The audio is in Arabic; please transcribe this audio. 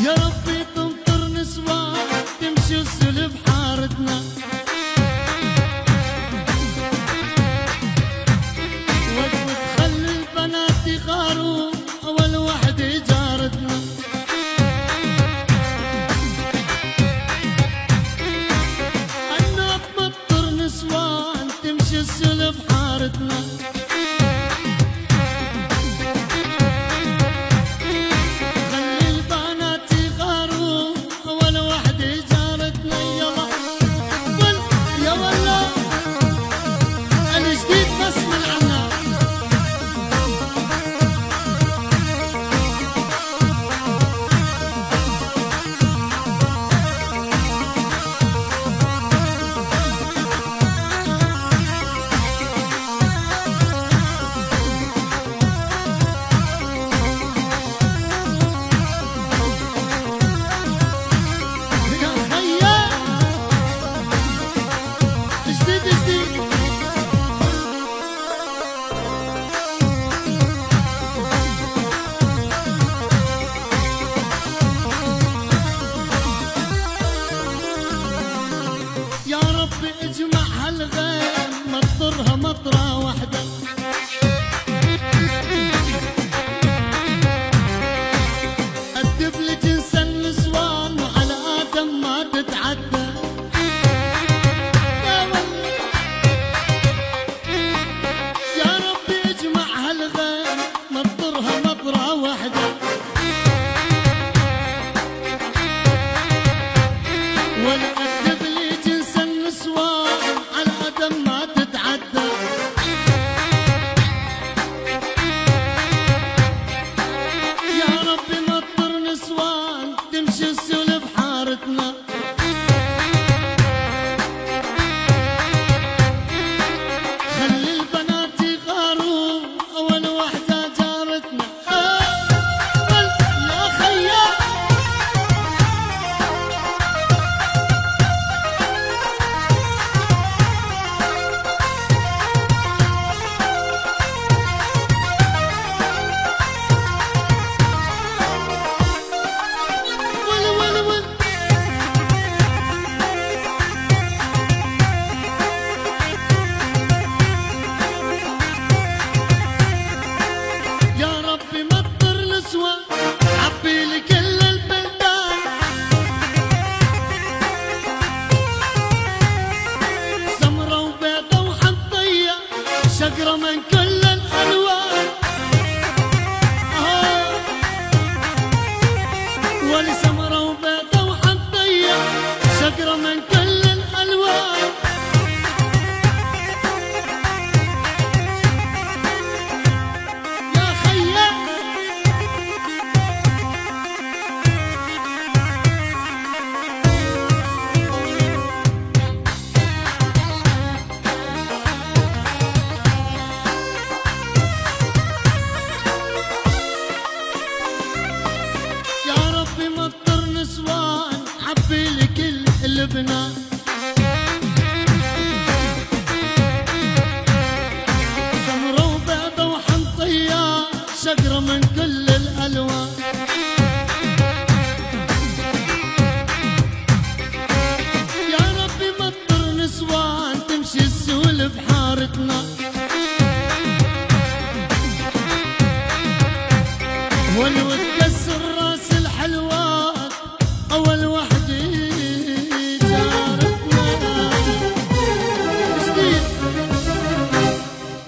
يا ربي تمطر نسوان تمشي السلب حارتنا، وتخلي البنات يغاروا أول وحدة جارتنا. أنا تمطر نسوان تمشي السلب حارتنا، اجمع هالغيم مطرها مطرة وحدة، أدب لجنس النسوان وعلى آدم ما تتعدى. يا ربي اجمع هالغيم مطرها مطرة وحدة، ولا أدب لجنس النسوان على آدم ما تتعدى. يا ربي مطر نسوان تمشي السلب حارتنا، خلي البنات يغاروا أول وحدة جارتنا. يا خيال عبي لكل البلدان، سمرة وبيضة وحنطية شقرة من كل الألوان. ولي سمرة وبيضة وحنطية شقرة من كل الألوان. مطر نسوان عبي لكل لبنان، سمرة وبيضة وحنطية شقرة من كل الألوان. يا ربي مطر نسوان تمشي السلب حارتنا، ولو تكسر